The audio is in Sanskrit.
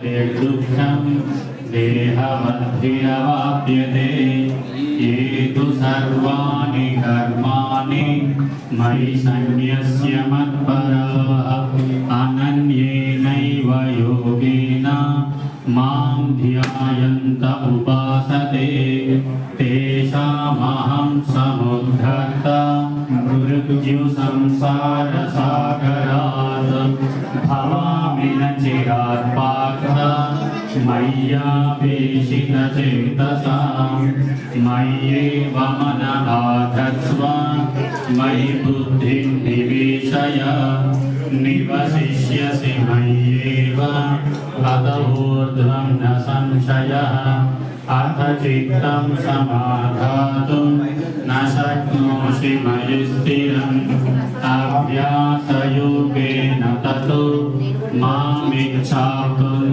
दुःखं देहवद्भिरवाप्यते ये तु सर्वाणि कर्माणि मयि सन्न्यस्य मत्पराः अनन्येनैव योगेन मां ध्यायन्त उपासते तेषामहं समुद्धर्ता मृत्युसंसारसागरात् भवामि न चिरात् पार्थ मय्यापेशितचेतसां मय्येव मनमाधत्स्व मयि बुद्धिं निवेशय निवसिष्यसि मय्येव अत ऊर्ध्वं न संशयः अथ चित्तं समाधातुं न शक्नोषि मयि स्थिरम् अभ्यासयोगेन ततो मामिच्छाप्तुं